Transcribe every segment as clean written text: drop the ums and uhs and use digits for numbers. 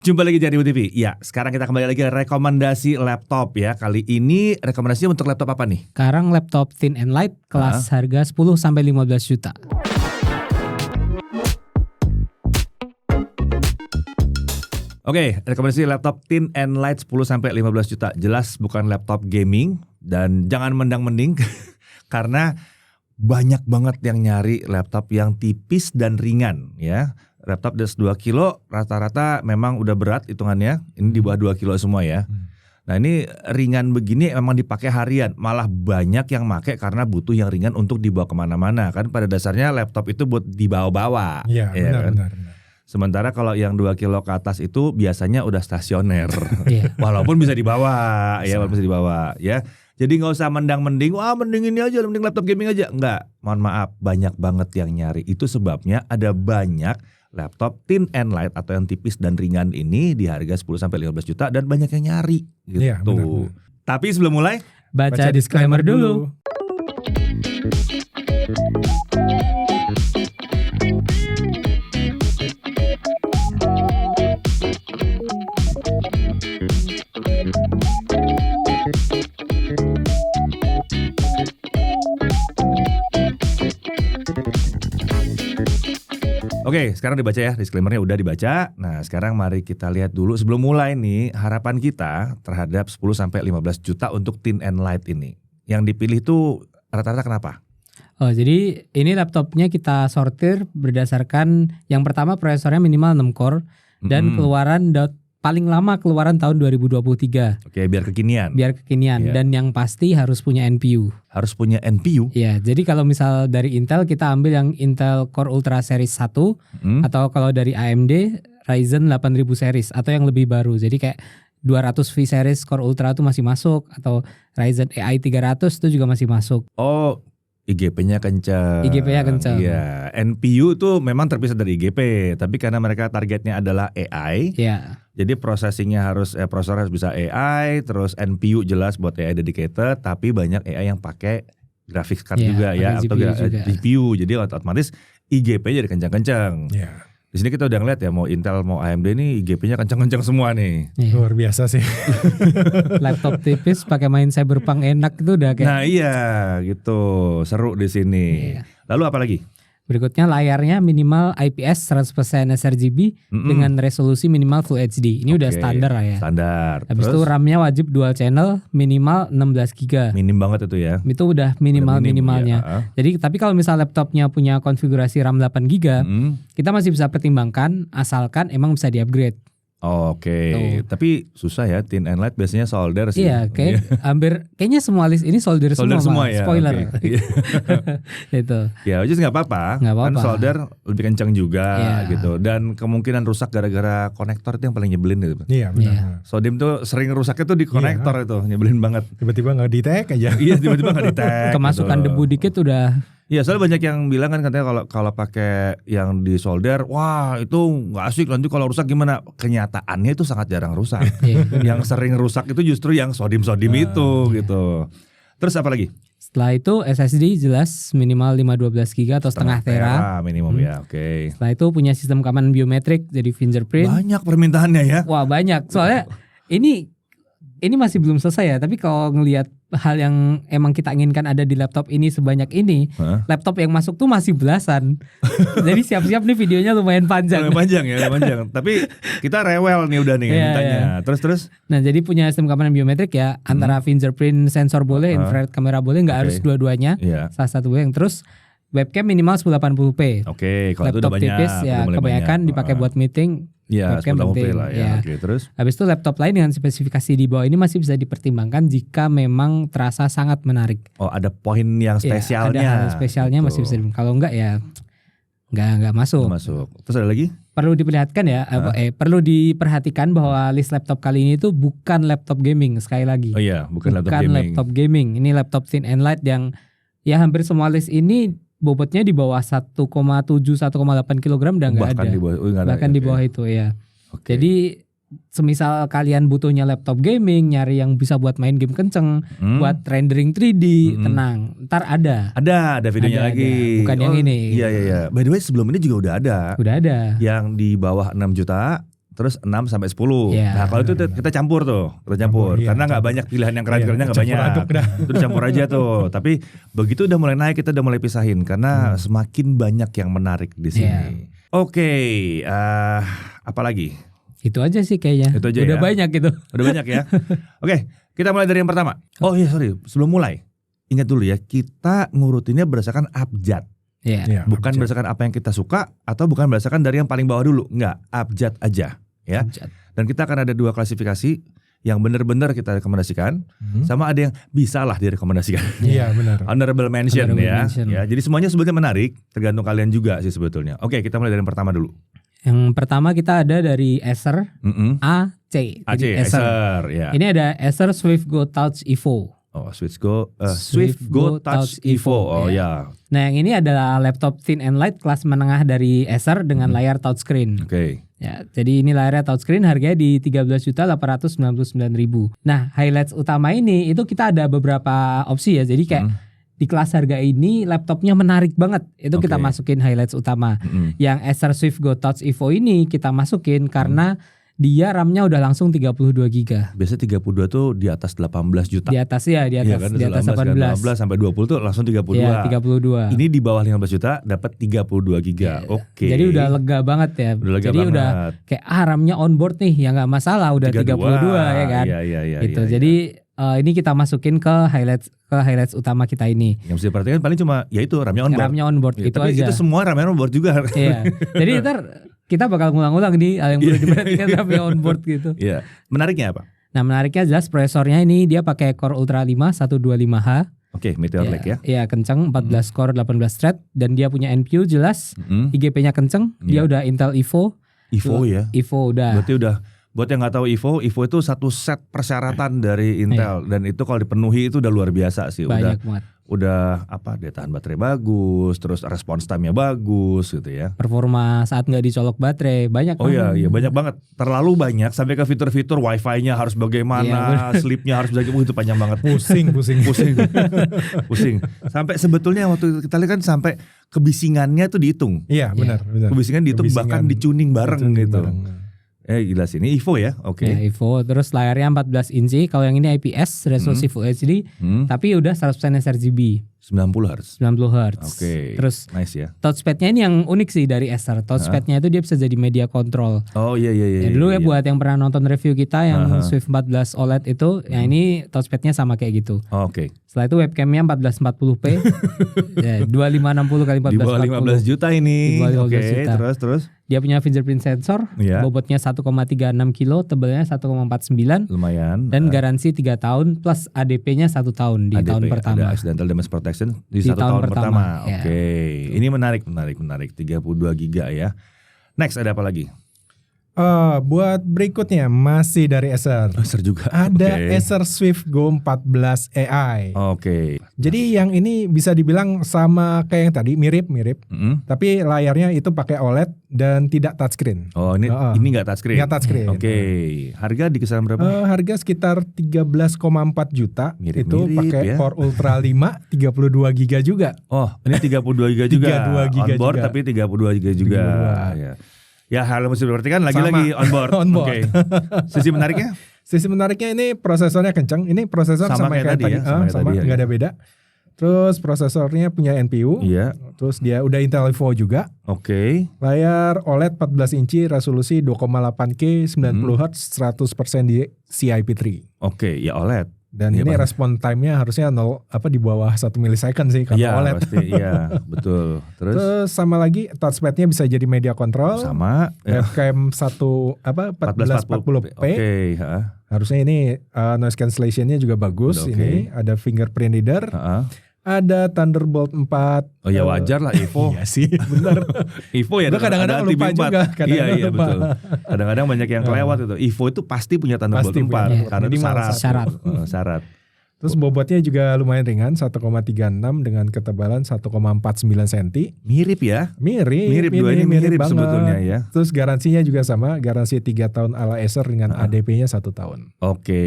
Jumpa lagi di Ribu TV. Ya, sekarang kita kembali lagi rekomendasi laptop ya. Kali ini rekomendasinya untuk laptop apa nih? Sekarang laptop Thin and Light kelas harga 10 sampai 15 juta. Oke, rekomendasi laptop Thin and Light 10 sampai 15 juta. Jelas bukan laptop gaming dan jangan mendang-mending karena banyak banget yang nyari laptop yang tipis dan ringan ya. Laptop di 2 kilo rata-rata memang udah berat hitungannya. Ini di bawah 2 kilo semua ya. Nah ini ringan begini memang dipakai harian. Malah banyak yang make karena butuh yang ringan untuk dibawa kemana-mana. Kan pada dasarnya laptop itu buat dibawa-bawa. Iya ya benar, kan? benar. Sementara kalau yang 2 kilo ke atas itu biasanya udah stasioner. Iya. Walaupun bisa dibawa ya, walaupun bisa dibawa ya. Jadi nggak usah mendang-mending, wah mending ini aja, mending laptop gaming aja. Enggak, mohon maaf, banyak banget yang nyari. Itu sebabnya ada banyak laptop Thin and Light atau yang tipis dan ringan ini di harga 10 sampai 15 juta dan banyak yang nyari gitu. Iya, benar. Tapi sebelum mulai, Baca disclaimer dulu. oke, sekarang dibaca ya, disclaimernya udah dibaca. Nah, sekarang mari kita lihat dulu sebelum mulai nih harapan kita terhadap 10 sampai 15 juta untuk Thin and Light ini. Yang dipilih tuh rata-rata kenapa? Oh, jadi ini laptopnya kita sortir berdasarkan yang pertama prosesornya minimal 6 core dan keluaran paling lama keluaran tahun 2023. Oke, biar kekinian. Iya. Dan yang pasti harus punya NPU. Harus punya NPU. Ya, jadi kalau misal dari Intel kita ambil yang Intel Core Ultra Series 1 atau kalau dari AMD Ryzen 8000 series atau yang lebih baru. Jadi kayak 200V series Core Ultra itu masih masuk atau Ryzen AI 300 itu juga masih masuk. Oh, IGP-nya kencang. IGP-nya kencang. Iya, NPU tuh memang terpisah dari IGP, tapi karena mereka targetnya adalah AI. Iya. Jadi processingnya harus prosesor harus bisa AI, terus NPU jelas buat AI dedicated, tapi banyak AI yang pakai graphics card juga ya atau GPU. Jadi otomatis IGP jadi kencang-kencang. Iya. Di sini kita udah ngeliat ya mau Intel mau AMD nih IGP-nya kencang-kencang semua nih. Iya. Luar biasa sih. Laptop tipis pakai main Cyberpunk enak itu udah kayak. Nah iya gitu, seru di sini. Iya. Lalu apa lagi? Berikutnya layarnya minimal IPS 100% sRGB dengan resolusi minimal Full HD. Ini udah standar lah ya. Standar. Habis itu RAM-nya wajib dual channel minimal 16 GB. Minim banget itu ya. Itu udah minimalnya. Ya. Jadi tapi kalau misal laptopnya punya konfigurasi RAM 8 GB, kita masih bisa pertimbangkan asalkan emang bisa di-upgrade. Oke. Tapi susah ya Thin and Light biasanya solder sih. Iya, kayaknya semua list ini solder semua ya. Spoiler. Okay. Itu. Ya, just nggak apa-apa. Kan solder lebih kencang juga gitu. Dan kemungkinan rusak gara-gara konektor itu yang paling nyebelin gitu. Iya benar. Sodim tuh sering rusaknya tuh di konektor itu, nyebelin banget. Tiba-tiba nggak di-tag aja. Iya, tiba-tiba nggak di-tag. Kemasukan debu dikit udah. Iya, soalnya banyak yang bilang kan katanya kalau pakai yang di solder, wah itu nggak asik, nanti kalau rusak gimana? Kenyataannya itu sangat jarang rusak. Yang sering rusak itu justru yang sodim-sodim itu gitu. Terus apa lagi? Setelah itu SSD jelas minimal 512 GB atau setengah tera. Minimum ya, oke. Setelah itu punya sistem keamanan biometrik jadi fingerprint. Banyak permintaannya ya. Wah banyak, soalnya ini masih belum selesai ya. Tapi kalau ngelihat hal yang emang kita inginkan ada di laptop ini sebanyak ini, laptop yang masuk tuh masih belasan. Jadi siap-siap nih videonya lumayan panjang. Lumayan panjang. Tapi kita rewel nih udah nih mintanya. Terus. Nah jadi punya sistem keamanan biometrik ya, antara fingerprint sensor boleh, infrared kamera boleh, nggak harus dua-duanya. Salah satu boleh. Terus webcam minimal 1080p. Oke, kalau itu udah banyak. Tipis ya kebanyakan dipakai buat meeting. Ya, webcam penting lah ya. Oke, terus. Habis itu laptop lain dengan spesifikasi di bawah ini masih bisa dipertimbangkan jika memang terasa sangat menarik. Oh, ada poin yang spesialnya. Ada hal spesialnya gitu. Masih bisa. Kalau enggak ya enggak masuk. Terus ada lagi? Perlu diperlihatkan ya, perlu diperhatikan bahwa list laptop kali ini itu bukan laptop gaming sekali lagi. Oh iya, bukan laptop gaming. Ini laptop Thin and Light yang ya hampir semua list ini bobotnya di bawah 1,7 1,8 kg udah nggak ada. Bahkan di bawah itu ya. Okay. Jadi semisal kalian butuhnya laptop gaming, nyari yang bisa buat main game kenceng, buat rendering 3D, tenang. Ntar ada videonya lagi. Bukan yang ini. Iya. By the way sebelum ini juga udah ada. Udah ada. Yang di bawah 6 juta terus 6 sampai 10. Iya. Nah, kalau itu kita campur tuh, Iya, karena nggak banyak pilihan yang keren-kerennya nggak banyak. Campur aduk dah. Itu campur aja tuh. Tapi begitu udah mulai naik kita udah mulai pisahin karena semakin banyak yang menarik di sini. Iya. Oke, apa lagi? Itu aja sih kayaknya. Itu aja udah ya? banyak gitu. Udah banyak ya. Oke, kita mulai dari yang pertama. Oh iya sorry, sebelum mulai ingat dulu ya, kita ngurutinnya berdasarkan abjad. Iya. Iya, Bukan abjad. berdasarkan apa yang kita suka atau bukan berdasarkan dari yang paling bawah dulu. Enggak, abjad aja ya. Abjad. Dan kita akan ada 2 klasifikasi yang benar-benar kita rekomendasikan, sama ada yang bisa lah direkomendasikan. Iya benar. Honorable mention Honorable ya. mention. Ya. Jadi semuanya sebetulnya menarik, tergantung kalian juga sih sebetulnya. Oke, kita mulai dari yang pertama dulu. Yang pertama kita ada dari Acer AC. AC, Jadi Acer ya. Ini ada Acer Swift Go Touch Evo. Oh, Swift Go Touch Evo. Oh ya. Nah, yang ini adalah laptop thin and light kelas menengah dari Acer dengan layar touchscreen. Oke. Ya, jadi ini layarnya touchscreen, harganya di 13.899.000. Nah, highlights utama ini itu kita ada beberapa opsi ya. Jadi kayak di kelas harga ini laptopnya menarik banget. Itu kita Oke. masukin highlights utama. Yang Acer Swift Go Touch Evo ini kita masukin karena dia RAM-nya udah langsung 32 GB. Biasa 32 tuh di atas 18 juta. Di atas ya, di Iya atas kan, di atas 18 sampai 20 tuh langsung 32. Iya, 32. Ini di bawah 15 juta dapat 32 giga. Oke. Jadi udah lega banget ya. Udah lega Jadi banget. udah kayak RAM-nya on board nih, ya nggak masalah udah 32 ya kan. Iya. Gitu. Iya. Jadi ini kita masukin ke highlights utama kita ini. Yang mesti diperhatikan paling cuma ya itu RAM-nya on board. RAM-nya on board Ya, itu tapi aja. itu semua RAM-nya on board juga. Iya. Jadi ntar kita bakal ngulang-ngulang nih yang perlu diperhatikan RAM-nya on board gitu. Iya. Menariknya apa? Nah, menariknya jelas prosesornya ini dia pakai Core Ultra 5 125H. Oke, Meteor Lake ya. Iya, kenceng 14 core 18 thread dan dia punya NPU jelas. IGP-nya kenceng, dia Iya. udah Intel Evo. Evo ya. Evo udah. Berarti udah buat yang nggak tahu Evo itu satu set persyaratan dari Intel dan itu kalau dipenuhi itu udah luar biasa sih. Banyak banget. Udah apa? Daya tahan baterai bagus, terus response time-nya bagus gitu ya. Performa saat nggak dicolok baterai banyak. Oh kan? iya banyak banget, terlalu banyak sampai ke fitur-fitur wifi-nya harus bagaimana, sleep-nya harus bagaimana, itu panjang banget. Pusing. Pusing. Sampai sebetulnya waktu kita lihat kan sampai kebisingannya tuh dihitung. Iya benar. Kebisingan dihitung bahkan dicuning bareng gitu. bareng. Gila sih ini Evo ya, oke. Ya, Evo, terus layarnya 14 inci. Kalau yang ini IPS, resolusi Full HD, tapi udah 100% sRGB. 90 Hz. 90 Hz. Oke. Terus nice ya. touchpadnya ini yang unik sih dari Acer. Touchpadnya itu dia bisa jadi media control. Oh iya. Ya, dulu ya buat yang pernah nonton review kita yang Swift 14 OLED itu, yang ini touchpadnya sama kayak gitu. Oh, oke. Setelah itu webcamnya 1440p, ya, 2560 x Di bawah 15 juta ini. Di bawah 15 Oke, juta. terus. Dia punya fingerprint sensor, Iya. bobotnya 1,36 kilo, tebalnya 1,49. Lumayan. Dan garansi 3 tahun plus ADP-nya 1 tahun di ADP, tahun pertama. Ada accidental damage protection di Di 1 tahun tahun pertama. pertama, ya. Oke. Ini menarik. 32 giga ya. Next ada apa lagi? Buat berikutnya masih dari Acer. Acer juga. Ada Oke. Acer Swift Go 14 AI. Oke. Jadi yang ini bisa dibilang sama kayak yang tadi, mirip. Tapi layarnya itu pakai OLED dan tidak touchscreen. Oh ini nggak touchscreen. Nggak touchscreen. Oke. Harga di kisaran berapa? Harga sekitar 13,4 juta. Mirip-mirip itu pakai ya. Core Ultra 5 32 GB juga. Oh ini 32 giga juga. 32 giga on board juga. tapi 32 giga juga. 32. Ya hal yang mesti diperhatikan lagi-lagi on board. On board. Oke. Sisi menariknya? Sisi menariknya ini prosesornya kencang. Ini prosesor Sama sama kayak kayak tadi tadi, ya, sama kayak sama tadi ya. nggak ada beda. Terus prosesornya punya NPU. Iya. Terus dia udah Intel Evo juga. Oke. Layar OLED 14 inci, resolusi 2,8K, 90 Hz, 100% di CIP3. Oke, ya OLED. Dan Iya, ini Pak. respon time-nya harusnya di bawah 1 milisecond sih kalau Iya, OLED. pasti iya, betul. Terus Terus sama lagi touchpadnya bisa jadi media control. sama Webcam 1440p. Oke, Harusnya ini noise cancellationnya juga bagus. Udah oke. Ini ada fingerprint reader, heeh. ada Thunderbolt 4. Oh ya wajar lah Evo. Iya sih, benar. Evo ya Gua kadang-kadang ada lupa TV4. juga, kadang-kadang Iya lupa. betul. Kadang-kadang banyak yang kelewat itu. Evo itu pasti punya Thunderbolt Pasti 4 punya. karena itu Minimal syarat. satu. Syarat. Terus bobotnya juga lumayan ringan, 1,36 dengan ketebalan 1,49 cm. Mirip ya. Mirip Dua ini mirip banget. sebetulnya ya. Terus garansinya juga sama, garansi 3 tahun ala Acer dengan ADP-nya 1 tahun. Oke.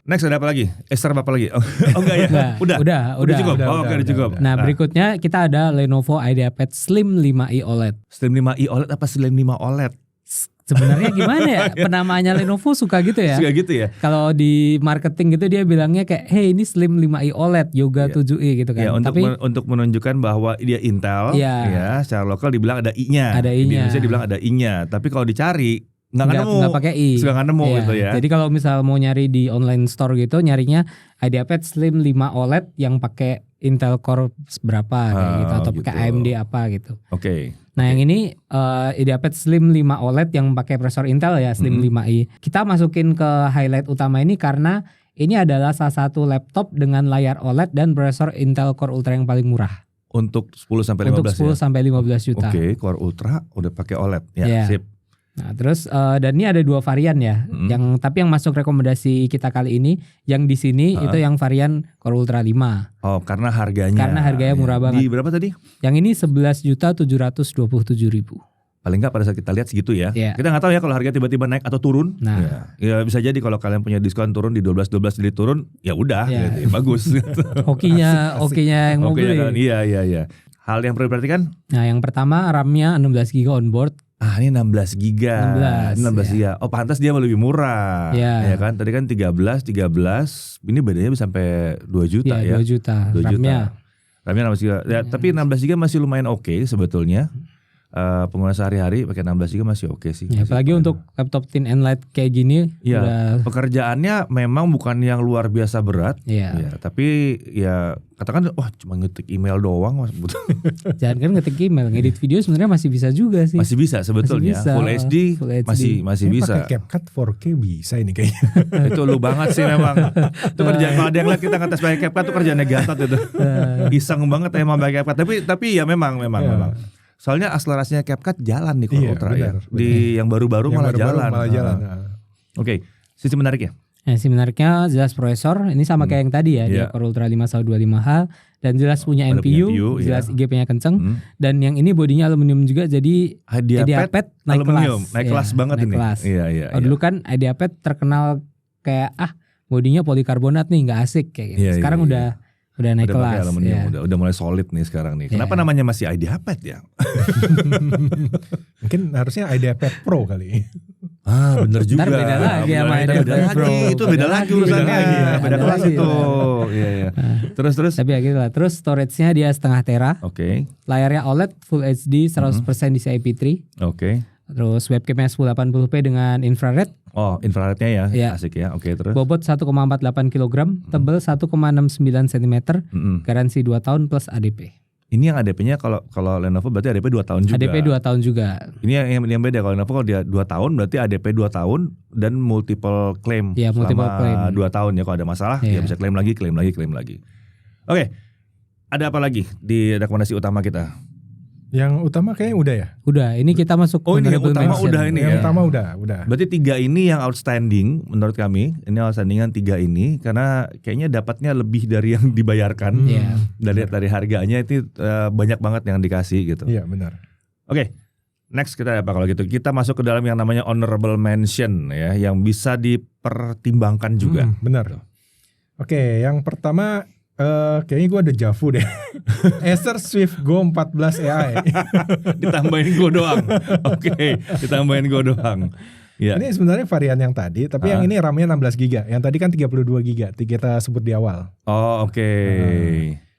Next ada apa lagi? Acer apa lagi? Oh enggak ya? Enggak. Udah cukup. Udah, Udah cukup. Nah, berikutnya kita ada Lenovo IdeaPad Slim 5i OLED. Slim 5i OLED apa Slim 5 OLED? Sebenarnya gimana ya, penamaannya Lenovo suka gitu ya. Suka gitu ya. Kalau di marketing gitu dia bilangnya kayak, hey ini Slim 5i OLED Yoga 7i gitu kan. Ya, Tapi untuk menunjukkan bahwa dia Intel, ya secara lokal dibilang ada i-nya. Ada i-nya. Di Indonesia dibilang ada i-nya. Tapi kalau dicari nggak pakai i. Suka nggak nemu gitu ya. Jadi kalau misal mau nyari di online store gitu, nyarinya IdeaPad Slim 5 OLED yang pakai Intel Core berapa kayak gitu atau pakai AMD apa gitu. Oke. Nah yang ini IdeaPad Slim 5 OLED yang pakai prosesor Intel ya Slim 5i. Kita masukin ke highlight utama ini karena ini adalah salah satu laptop dengan layar OLED dan prosesor Intel Core Ultra yang paling murah. Untuk 10 sampai 15 Untuk 10 sampai 15 juta. Oke, Core Ultra udah pakai OLED ya, sip. Nah terus dan ini ada 2 varian ya, tapi yang masuk rekomendasi kita kali ini, yang di sini itu yang varian Core Ultra 5. Oh karena harganya. Karena harganya murah banget. Di berapa tadi? Yang ini 11.727.000. Paling nggak pada saat kita lihat segitu ya. Kita nggak tahu ya kalau harga tiba-tiba naik atau turun. Nah, ya bisa jadi kalau kalian punya diskon turun di 12 jadi turun, ya udah, gitu, ya, bagus. Hokinya yang mau beli. Iya. Hal yang perlu diperhatikan? Nah yang pertama RAM-nya 16 GB onboard. Ini 16 giga. 16 giga. Oh pantas dia lebih murah. Ya kan tadi kan 13. Ini bedanya bisa sampai 2 juta ya. 2 juta. 2 RAM-nya. RAM-nya 16 giga. Ya, tapi 16 giga masih lumayan oke sebetulnya. Pengguna sehari-hari pakai 16 GB masih oke sih. Ya, apalagi untuk laptop thin and light kayak gini. Ya, pekerjaannya memang bukan yang luar biasa berat. Ya, tapi ya katakan wah cuma ngetik email doang. Jangan kan ngetik email, ngedit video sebenarnya masih bisa juga sih. Masih bisa sebetulnya. Full HD masih bisa. Pakai CapCut 4K bisa ini kayaknya. Itu lu banget sih memang. Itu kerjaan kalau ada yang lihat kita ngetes pakai CapCut itu kerjaannya Gatot itu. Iseng banget emang pakai CapCut. Tapi ya memang. Soalnya akselerasinya CapCut jalan nih Core Ultra ya. Di yang baru-baru malah jalan. Oke, sisi menariknya. Sisi menariknya jelas prosesor. Ini sama kayak yang tadi ya, dia Core Ultra 525H dan jelas punya NPU, jelas IGP-nya kenceng. Dan yang ini bodinya aluminium juga, jadi IdeaPad naik kelas banget ini. Iya. Dulu kan IdeaPad terkenal kayak bodinya polikarbonat nih nggak asik kayak gitu. Sekarang udah naik kelas. Udah mulai solid nih sekarang nih. Kenapa namanya masih IdeaPad ya? Mungkin harusnya IdeaPad Pro kali. Bener juga. Ntar beda lagi sama IdeaPad Pro. Itu beda lagi urusannya. Beda kelas itu. Iya. Terus. Tapi ya gitu lah. Terus storage-nya dia 0,5 tera. Oke. Layarnya OLED Full HD 100% DCI IP3. Oke. Terus webcamnya 1080p dengan infrared. Oh, infrarednya ya, asik ya. Oke, terus. Bobot 1,48 kg, tebal 1,69 cm, garansi 2 tahun plus ADP. Ini yang ADP-nya kalau Lenovo berarti ADP 2 tahun juga. ADP 2 tahun juga. Ini yang beda kalau Lenovo kalau dia 2 tahun berarti ADP 2 tahun dan multiple claim. Ya, multiple claim. 2 tahun ya, kalau ada masalah dia bisa klaim lagi. Oke. Ada apa lagi di rekomendasi utama kita? Yang utama kayaknya udah ya. Udah, ini kita masuk. Ini yang utama udah ini ya. Yang utama udah. Berarti 3 ini yang outstanding menurut kami. Ini outstandingan 3 ini karena kayaknya dapatnya lebih dari yang dibayarkan. Dari harganya itu banyak banget yang dikasih gitu. Iya benar. Oke. Next kita apa kalau gitu? Kita masuk ke dalam yang namanya honorable mention ya, yang bisa dipertimbangkan juga. Benar. Oke, yang pertama kayaknya gue ada Javu deh. Acer Swift Go 14 AI. Ditambahin Go doang. Oke, ditambahin Go doang. Ya. Ini sebenarnya varian yang tadi, tapi yang ini RAM-nya 16 GB. Yang tadi kan 32 GB, kita sebut di awal. Oh, oke.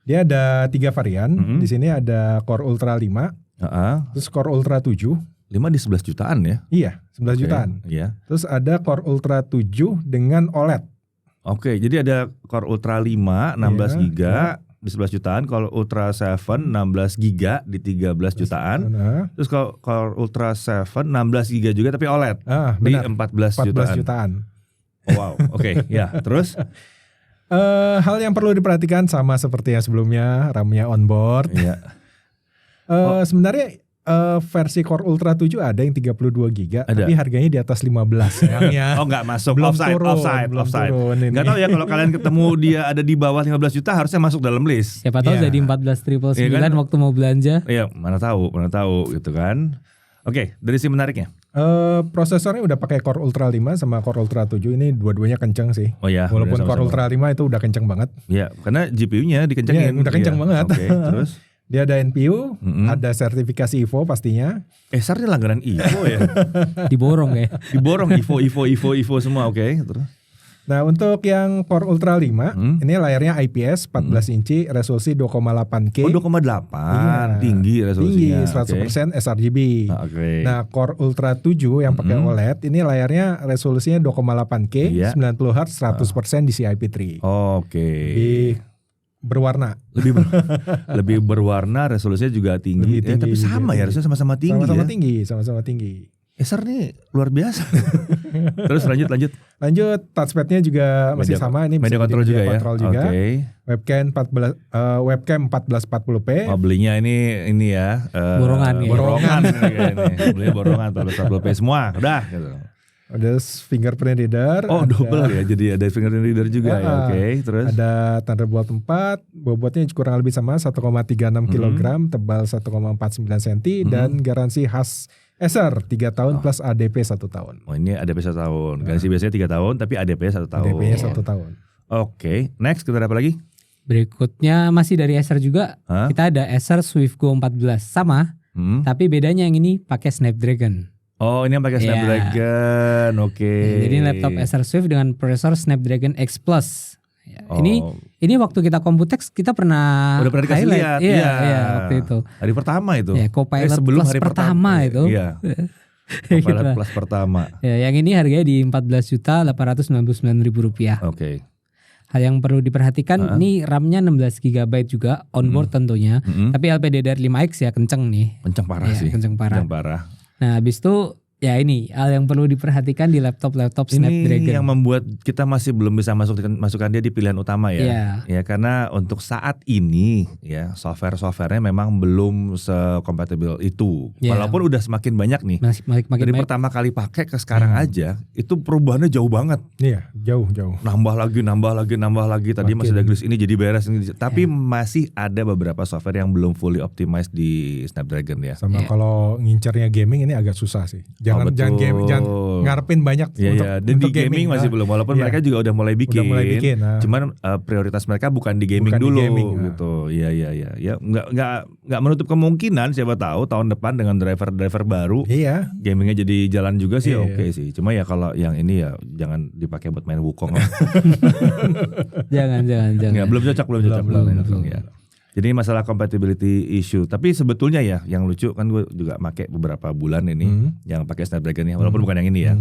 Dia ada 3 varian. Di sini ada Core Ultra 5, terus Core Ultra 7. 5 di 11 jutaan ya? Iya, 11 jutaan. Iya. Terus ada Core Ultra 7 dengan OLED. Oke, jadi ada Core Ultra 5 16 GB di 11 jutaan, Core Ultra 7 16 GB di 13 jutaan. Terus Core Ultra 7 16 GB juga tapi OLED di 14 jutaan. Oh, wow, oke, ya. Terus hal yang perlu diperhatikan sama seperti yang sebelumnya, RAM-nya onboard. Iya. Sebenarnya versi Core Ultra 7 ada yang 32 GB, tapi harganya di atas 15 sayangnya. Oh nggak masuk, offside. Nggak tahu ya kalau kalian ketemu dia ada di bawah 15 juta harusnya masuk dalam list. Siapa tahu jadi 14.999 waktu mau belanja. Iya, mana tahu gitu kan. Oke, dari sisi menariknya. Prosesornya udah pakai Core Ultra 5 sama Core Ultra 7, ini dua-duanya kenceng sih. Oh ya. Walaupun Core Ultra 5 itu udah kenceng banget. Iya, karena GPU-nya dikencengin. Udah kenceng banget. Oke, terus Dia ada NPU, ada sertifikasi IVO pastinya. Acer ini langganan IVO ya. Diborong ya. Diborong IVO semua, oke. Terus. Nah untuk yang Core Ultra 5, ini layarnya IPS 14 inci, resolusi 2,8K. Oh 2,8, iya. Tinggi resolusinya. Tinggi, 100% sRGB. Okay. Nah Core Ultra 7 yang pakai OLED, ini layarnya resolusinya 2,8K, 90Hz, 100% DCI-P3. Oke. Berwarna. Lebih berwarna, resolusinya juga tinggi. Tinggi tapi sama ya, harusnya sama-sama tinggi. Sama-sama tinggi. Acer nih luar biasa. Terus lanjut. Touchpadnya juga masih sama. Ini media control juga ya. Okay. Webcam 1440p. Oh, belinya ini ya. Borongan. Belinya borongan 1440p semua. Udah gitu. Ada fingerprint reader. Oh double ya, jadi ada fingerprint reader juga ya. Oke, terus. Ada Thunderbolt 4, bobotnya kurang lebih sama 1,36 kg, tebal 1,49 cm, dan garansi khas Acer 3 tahun plus ADP 1 tahun. Oh ini ADP 1 tahun, garansi biasanya 3 tahun tapi ADP 1 tahun. ADP-nya 1 tahun. Oke, next kita ada apa lagi? Berikutnya masih dari Acer juga, kita ada Acer Swift Go 14, sama, tapi bedanya yang ini pakai Snapdragon. Oh ini yang pakai Snapdragon, oke. Jadi laptop Acer Swift dengan prosesor Snapdragon X Plus. Ya, ini waktu kita Computex kita udah pernah dikasih lihat. Iya, waktu itu. Hari pertama itu. Ya, Copilot sebelum Plus hari pertama itu. Iya. Copilot Plus pertama. Ya, yang ini harganya di Rp14.899.000. Oke. Hal yang perlu diperhatikan, ini RAM-nya 16 GB juga, onboard tentunya. Tapi LPDDR5X ya kenceng nih. Kenceng parah sih. Kenceng parah. Nah, habis itu ya ini hal yang perlu diperhatikan di laptop Snapdragon. Ini yang membuat kita masih belum bisa masukkan dia di pilihan utama ya. Ya karena untuk saat ini ya software-softwarenya memang belum sekompatibel itu. Walaupun udah semakin banyak nih. Makin dari pertama kali pakai ke sekarang aja itu perubahannya jauh banget. Iya, jauh. Nambah lagi. Tadi masih ada glitch ini jadi beres ini. Tapi masih ada beberapa software yang belum fully optimized di Snapdragon ya. Sama kalau ngincernya gaming ini agak susah sih. Jangan ngarepin banyak dan di gaming masih belum, walaupun mereka juga udah mulai bikin. Cuman prioritas mereka bukan di gaming dulu gitu. Iya. Ya nggak menutup kemungkinan siapa tahu tahun depan dengan driver baru gamingnya jadi jalan juga sih oke sih. Cuma ya kalau yang ini ya jangan dipakai buat main Wukong. jangan. Ya, belum cocok. Ya. Jadi masalah compatibility issue. Tapi sebetulnya ya yang lucu kan gue juga pakai beberapa bulan ini yang pakai Snapdragon ya, walaupun bukan yang ini ya.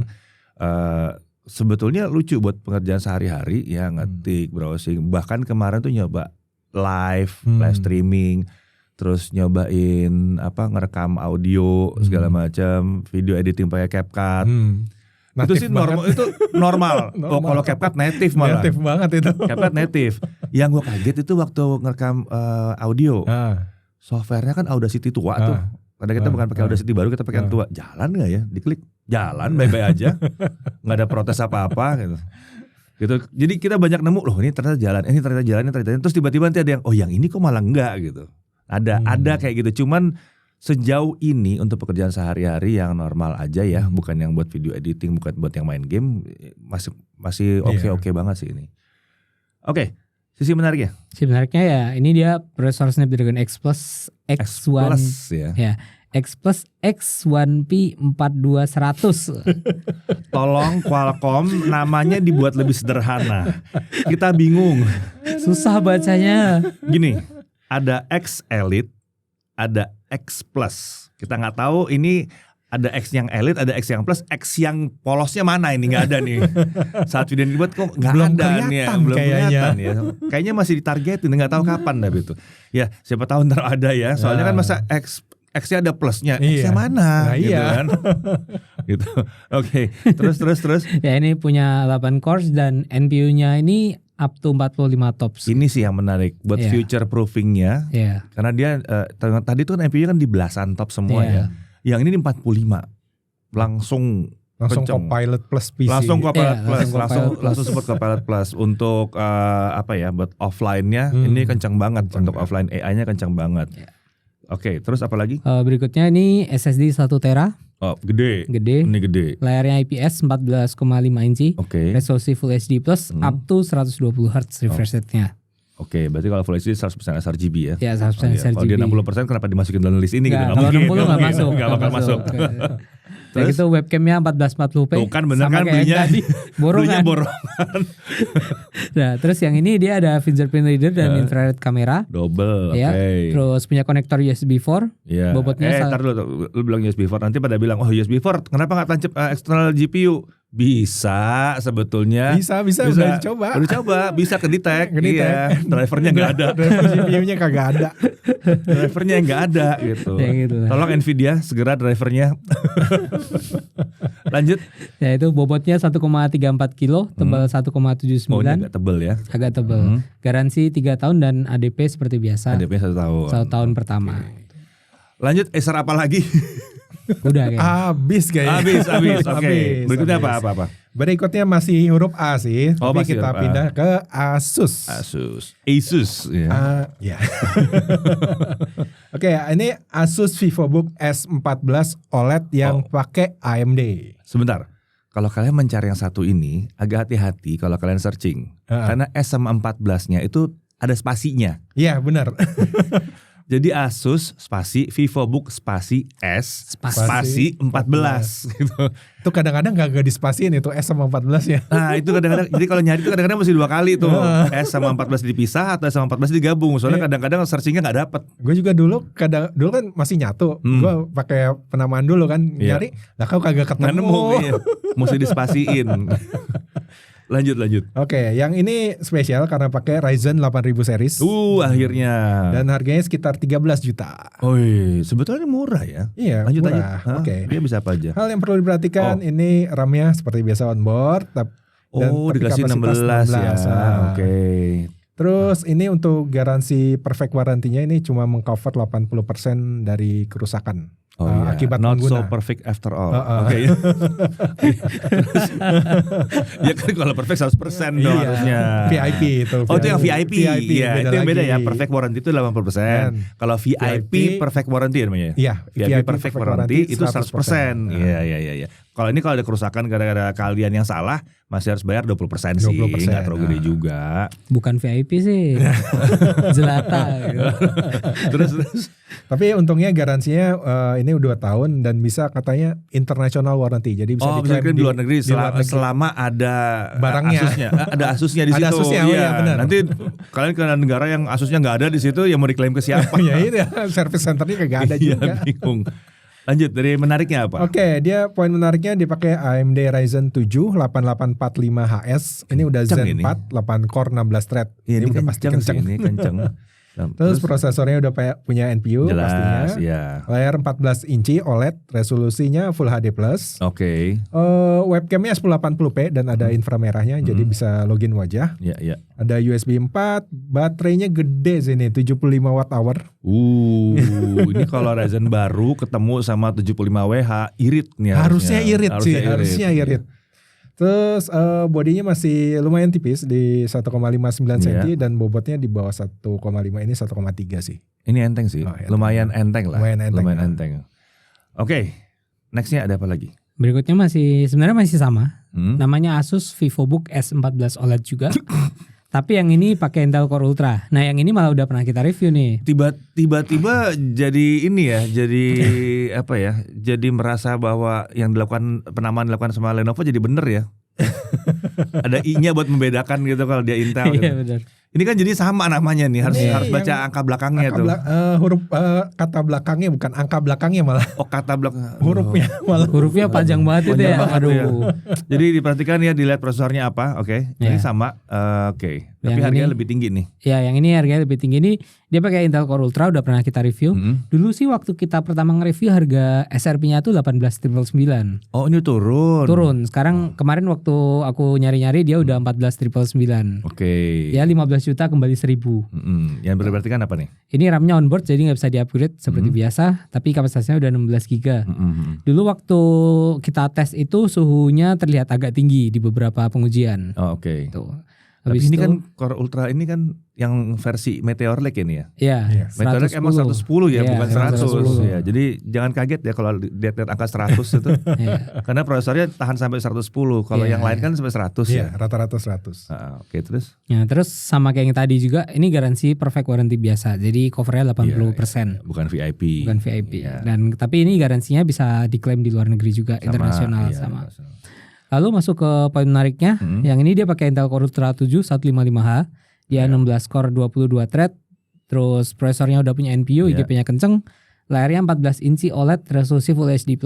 Sebetulnya lucu buat pekerjaan sehari-hari ya, ngetik, browsing. Bahkan kemarin tuh nyoba live streaming, terus nyobain ngerekam audio segala macam, video editing pakai CapCut. Itu sih normal. Oh, kalau CapCut native malah. Native banget itu. CapCut native. Yang gue kaget itu waktu ngerekam audio. Softwarenya kan Audacity tua tuh. Karena kita bukan pakai Audacity baru, kita pakai yang tua. Jalan nggak ya? Diklik jalan baik-baik aja. Nggak ada protes apa-apa gitu. Jadi kita banyak nemu loh ini ternyata jalan, ini ternyata jalan. Terus tiba-tiba nanti ada yang yang ini kok malah enggak gitu. Ada kayak gitu. Cuman sejauh ini untuk pekerjaan sehari-hari yang normal aja ya, bukan yang buat video editing, bukan buat yang main game, masih oke banget sih ini. Oke, sisi menariknya. Sisi menariknya ya, ini dia prosesor Snapdragon X Plus X1 ya. X Plus X1P 42100. Tolong Qualcomm namanya dibuat lebih sederhana. Kita bingung. Susah bacanya. Gini, ada X Elite, ada X Plus. Kita nggak tahu ini ada X yang Elite, ada X yang Plus, X yang polosnya mana ini nggak ada nih. Saat video dibuat kok nggak ada nih ya, belum kelihatan ya. Kayaknya masih ditargetin, nggak tahu kapan dah itu. Ya siapa tahu ntar ada ya. Soalnya kan masa X-nya ada plusnya, X-nya mana? Nah, gitu kan. Gitu. Oke, terus. Ya ini punya 8 cores dan NPU-nya ini up to 45 tops. Ini sih yang menarik buat future proofingnya. Karena dia tadi tuh kan NPU kan di belasan top semua ya. Yang ini di 45. Langsung Copilot Plus PC. Langsung Copilot Plus, langsung support Copilot Plus untuk buat offline-nya ini kencang banget. Untuk offline AI-nya kencang banget. Oke, terus apa lagi? Berikutnya ini SSD 1 tera. Oh, gede. Ini gede. Layarnya IPS 14,5 inci. Oke. Resolusi Full HD Plus up to 120 Hz refresh rate-nya. Oke, berarti kalau Full HD 100% sRGB ya? Ya 100% sRGB. Kalau dia 60% kenapa dimasukin dalam list ini? Nggak, gitu? kalau 60 nggak masuk. Nggak bakal masuk. Terus itu webcamnya 1440p. Tuh kan bener sama kan kayak belinya tadi, borongan. Nah terus yang ini dia ada fingerprint reader dan infrared kamera. Double, ya. oke. Terus punya konektor USB 4. Ya. Bobotnya Ntar dulu, lu bilang USB 4, nanti pada bilang, oh USB 4 kenapa gak tancap external GPU? Bisa sebetulnya. Bisa. Udah dicoba. Bisa kedetek. Iya. Drivernya nggak ada. Driver GPU-nya kagak ada. Drivernya nggak ada gitu. Ya, gitu. Tolong Nvidia segera drivernya. Lanjut. Ya itu bobotnya 1,34 kilo, tebal 1,79. Oh, ini agak tebel ya. Agak tebal. Garansi 3 tahun dan ADP seperti biasa. ADP 1 tahun. 1 tahun pertama. Lanjut, Acer apa lagi? Udah kayaknya. Habis kayaknya. Habis. Oke. Berikutnya apa? Berikutnya masih huruf A sih. Oh, tapi masih kita huruf A. pindah ke Asus. Asus. Ya. Ya. Oke, ini Asus VivoBook S14 OLED yang pakai AMD. Sebentar. Kalau kalian mencari yang satu ini, agak hati-hati kalau kalian searching. Karena S sama 14-nya itu ada spasinya. Iya, benar. Jadi Asus spasi VivoBook spasi S spasi 14 gitu. Itu kadang-kadang gak dispasiin itu S sama 14 ya. Nah itu kadang-kadang, jadi kalau nyari itu kadang-kadang mesti 2 kali tuh. S sama 14 dipisah atau S sama 14 digabung. Soalnya kadang-kadang searchingnya gak dapet. Gue juga dulu kan masih nyatu. Gue pakai penamaan dulu kan nyari. Lah kau kagak ketemu. Nggak nemu, iya. Mesti dispasiin. Lanjut. Oke, yang ini spesial karena pakai Ryzen 8000 series. Akhirnya. Dan harganya sekitar 13 juta. Sebetulnya murah ya. Iya, lanjut murah. aja. Oke. Dia bisa apa aja? Hal yang perlu diperhatikan ini RAM-nya seperti biasa onboard. Dikasih 16 ya. Oke. Terus ini untuk garansi perfect warranty-nya ini cuma mengcover 80% dari kerusakan. Akibat not pengguna. so perfect after all. Oke. Ya kan kalau perfect 100% dong harusnya. VIP itu. Oh itu yang VIP. Iya, itu yang beda lagi. ya. Perfect warranty itu 80%. Kalau VIP perfect warranty namanya. Iya, VIP perfect warranty itu 100%. Iya. Kalau ini kalau ada kerusakan gara-gara kalian yang salah, masih harus bayar 20% sih. Enggak terlalu gede juga. Bukan VIP sih. Jelata gitu. Terus tapi untungnya garansinya ini 2 tahun dan bisa katanya international warranty. Jadi bisa diklaim di luar negeri selama ada barangnya. Asusnya. Ada Asusnya di situ. Ada Asusnya, iya. Benar. Nanti kalian ke negara yang Asusnya nggak ada di situ, ya mau diklaim ke siapa? Ya itu ya, service centernya kagak ada juga. Iya, bingung. Lanjut, dari menariknya apa? Oke, dia poin menariknya dipakai AMD Ryzen 7 8845HS. Ini udah Zen 4, 8 core 16 thread. Ini udah pasti kenceng. Ini kenceng. Terus prosesornya udah punya NPU jelas, pastinya. Ya. Layar 14 inci OLED, resolusinya Full HD+. Oke. Webcamnya 1080p dan ada inframerahnya, jadi bisa login wajah. Iya. Ada USB 4, baterainya gede sini 75 Wh. Ini kalau Ryzen baru ketemu sama 75Wh irit nih. Harusnya irit. Terus bodinya masih lumayan tipis di 1,59 cm dan bobotnya di bawah 1,5, ini 1,3 sih. Ini enteng sih, lumayan enteng lah. Lumayan enteng. Oke, nextnya ada apa lagi? Berikutnya sebenarnya masih sama. Namanya Asus VivoBook S14 OLED juga. Tapi yang ini pakai Intel Core Ultra. Nah yang ini malah udah pernah kita review nih. Tiba-tiba jadi ini ya, jadi apa ya? Jadi merasa bahwa yang penamaan dilakukan sama Lenovo jadi bener ya. Ada I-nya buat membedakan gitu kalau dia Intel. Gitu. Iya benar. Ini kan jadi sama namanya nih, harus baca angka belakangnya tuh. Huruf kata belakangnya bukan angka belakangnya malah. Oh kata belakang. Hurufnya malah. Hurufnya panjang banget itu ya. Aduh. Jadi diperhatikan ya, dilihat prosesornya apa. Oke. Ini sama. Oke. Tapi harganya lebih tinggi nih. Ya yang ini harganya lebih tinggi nih. Dia pakai Intel Core Ultra, udah pernah kita review. Dulu sih waktu kita pertama nge-review harga SRP-nya tuh 18.999. Oh ini turun. Sekarang kemarin waktu aku nyari-nyari dia udah 14.999. Oke. Ya 15 juta kembali 1.000. Yang berarti kan apa nih? Ini RAM-nya onboard jadi nggak bisa di-upgrade seperti biasa, tapi kapasitasnya udah 16 GB. Dulu waktu kita tes itu suhunya terlihat agak tinggi di beberapa pengujian. Oh, oke. Tuh. Tapi Habis ini itu, kan Core Ultra ini kan yang versi Meteor Lake ini ya. Iya, Iya. Meteor Lake emang 110 ya, Iya, bukan 100 110. ya. Jadi jangan kaget ya kalau lihat angka 100 itu. Iya. Karena prosesornya tahan sampai 110. Kalau Iya, yang lain kan sampai 100 Iya, ya. rata-rata 100. Oke, terus Ya, terus sama kayak yang tadi juga, ini garansi perfect warranty biasa. Jadi covernya 80%. bukan VIP. Bukan VIP. Iya. Dan tapi ini garansinya bisa diklaim di luar negeri juga, internasional iya, sama. internasional. Lalu masuk ke poin menariknya, yang ini dia pakai Intel Core Ultra 7 155H, dia 16 core 22 thread, terus prosesornya udah punya NPU, IGP-nya kenceng, layarnya 14 inci OLED resolusi Full HD+,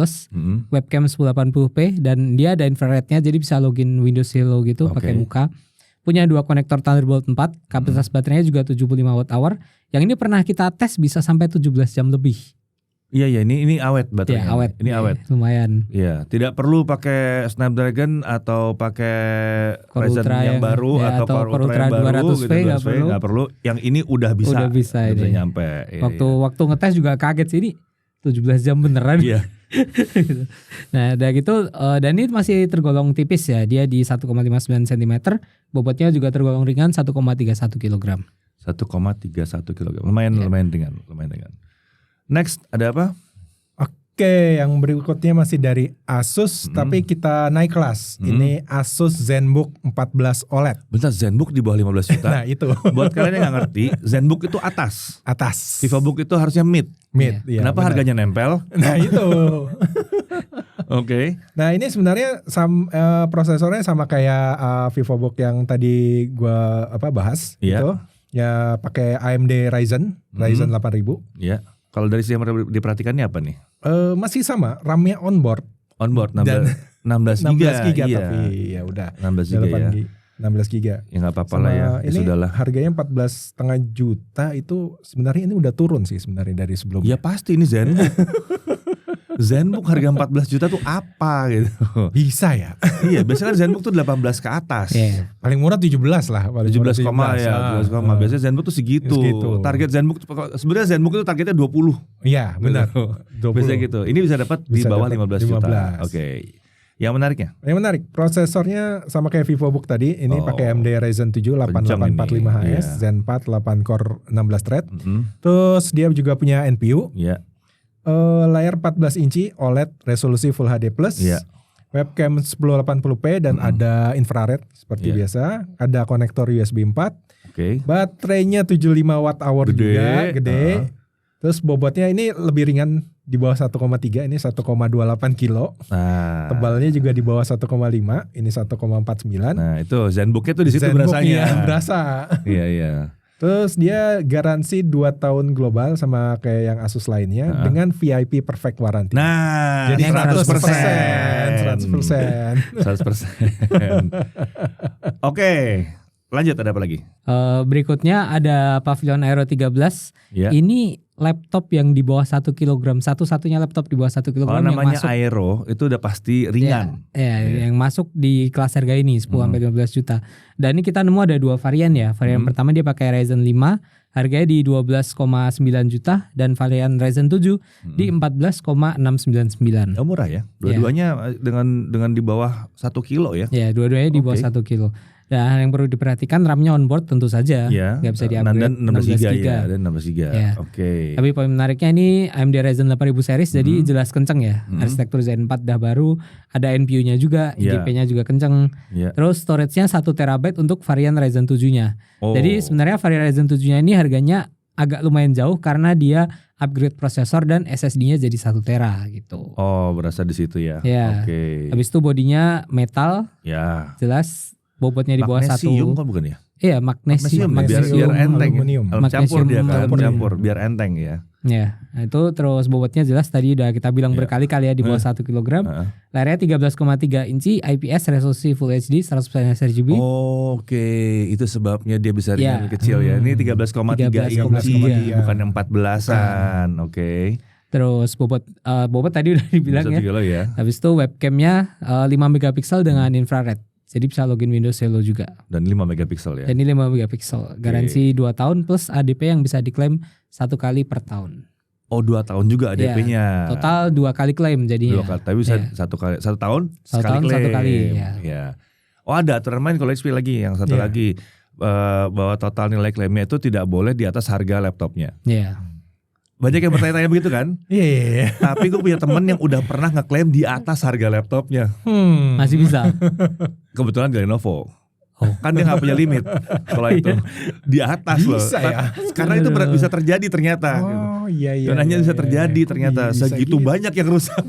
webcam 1080p, dan dia ada infrarednya, jadi bisa login Windows Hello gitu pakai muka. Punya 2 konektor Thunderbolt 4, kapasitas baterainya juga 75 Wh. Yang ini pernah kita tes bisa sampai 17 jam lebih. Iya, ini awet baterainya. Ya, awet. Ini awet. Lumayan. Iya, tidak perlu pakai Snapdragon atau pakai Core Ryzen Ultra yang baru ya, atau Core Ultra yang baru 200V gitu, nggak perlu. nggak perlu. Yang ini udah bisa. Udah bisa ini. nyampe. Iya, Waktu ngetes juga kaget sih, ini 17 jam beneran. Iya. Gitu. Nah, udah gitu dan ini masih tergolong tipis ya. Dia di 1,59 cm, bobotnya juga tergolong ringan 1,31 kg. 1,31 kg. Lumayan ringan. Next, ada apa? Oke, yang berikutnya masih dari Asus, tapi kita naik kelas. Ini Asus ZenBook 14 OLED. Bentar, ZenBook di bawah 15 juta. Nah itu. Buat kalian yang nggak ngerti, ZenBook itu atas. VivoBook itu harusnya mid. Iya, Kenapa benar. harganya nempel? Nah itu. Oke. Nah ini sebenarnya prosesornya sama kayak VivoBook yang tadi gua bahas. Iya. Gitu. Ya pakai AMD Ryzen 8000. Ya. Kalau dari sisi yang diperhatikannya apa nih? Masih sama, RAM-nya onboard. Onboard Dan 16 16 giga. giga Iya. tapi ya udah. 16 giga ya. 16 giga. Ya nggak apa-apa lah ya. Ya Ini sudahlah. harganya 14,5 juta itu sebenarnya ini udah turun sih sebenarnya dari sebelumnya. Ya pasti ini ZenBook. ZenBook harga 14 juta tuh apa gitu. Bisa ya. Iya, biasanya kan ZenBook tuh 18 ke atas. Iya. Paling murah 17 lah. Paling 17 murah koma ya, 17 koma. Biasanya ZenBook tuh segitu. Target ZenBook sebenarnya ZenBook itu targetnya 20. Iya, benar. 20. Biasanya gitu. Ini bisa dapat di Bisa bawah dapat 15 juta. 15. Oke. Yang menariknya? Yang menarik, prosesornya sama kayak VivoBook tadi. Ini pakai AMD Ryzen 7 8845HS, Iya. Zen 4 8 core 16 thread. Terus dia juga punya NPU. Iya. Layar 14 inci OLED resolusi Full HD+. Iya. Webcam 1080p dan ada infrared seperti biasa. Ada konektor USB 4. Oke. Baterainya 75 Wh juga, gede. Terus bobotnya ini lebih ringan di bawah 1,3, ini 1,28 kilo. Nah, Tebalnya juga di bawah 1,5, ini 1,49. nah itu ZenBooknya tuh di situ ZenBook, berasanya. iya, berasa. Iya, iya. Terus dia garansi 2 tahun global sama kayak yang Asus lainnya dengan VIP perfect warranty. Nah, jadi 100%. 100%. 100%. Oke, lanjut ada apa lagi? Berikutnya ada Pavilion Aero 13. Ya. Ini laptop yang di bawah 1 kg, satu-satunya laptop di bawah 1 kg Kalau yang namanya masuk. Aero itu udah pasti ringan. Yang masuk di kelas harga ini 10 sampai 15 juta. Dan ini kita nemu ada 2 varian ya. Varian pertama dia pakai Ryzen 5, harganya di 12,9 juta, dan varian Ryzen 7 di 14,699. Oh, murah ya. Dua-duanya dengan di bawah 1 kilo ya. Ya, dua-duanya di bawah 1 kilo. Dan yang perlu diperhatikan RAM-nya onboard tentu saja, Iya. nggak bisa di-upgrade. Dan 16 giga. Dan 16 giga. Ya. Oke. Tapi poin menariknya ini AMD Ryzen 8000 series, jadi jelas kenceng ya. Arsitektur Zen 4 dah baru, ada NPU-nya juga, IGP-nya juga kenceng. Ya. Terus storage-nya 1 TB untuk varian Ryzen 7-nya. Oh. Jadi sebenarnya varian Ryzen 7-nya ini harganya agak lumayan jauh karena dia upgrade prosesor dan SSD-nya jadi 1 tera gitu. Oh, berasa di situ ya. Ya. Oke. Habis itu bodinya metal, Ya. jelas bobotnya di bawah 1. Magnesium kan bukan ya? Iya, magnesium. Biar enteng. aluminium. Campur dia kan, Magnesium. campur biar enteng ya. Ya, nah itu terus bobotnya jelas tadi udah kita bilang berkali-kali ya di bawah 1 kg. Layarnya 13,3 inci, IPS resolusi Full HD 100% sRGB. Oke, itu sebabnya dia bisa ringan kecil ya. Ini 13,3 inci, 13,3. bukan 14-an. Oke. Terus bobot tadi udah dibilang 1 ya. kilo ya. Habis itu webcamnya 5 megapiksel dengan infrared. Jadi bisa login Windows Hello juga. Dan 5 megapiksel ya. Dan ini 5 megapiksel. Garansi 2 tahun plus ADP yang bisa diklaim 1 kali per tahun. Oh, 2 tahun juga ADP-nya. Total 2 kali klaim jadinya. 2 kali, tapi bisa 1 tahun Satu sekali tahun klaim. 1 kali, ya. Oh ada aturan main kalau HP lagi. Yang satu lagi bahwa total nilai klaimnya itu tidak boleh di atas harga laptopnya. Iya. Banyak yang bertanya-tanya begitu kan? Iya. Tapi gue punya temen yang udah pernah ngeklaim di atas harga laptopnya. Masih bisa. Kebetulan di Lenovo. Kan dia gak punya limit. Kalau itu di atas bisa loh. Ya? Karena itu bisa terjadi ternyata. Oh iya. Donanya bisa terjadi ternyata. Segitu banyak yang rusak.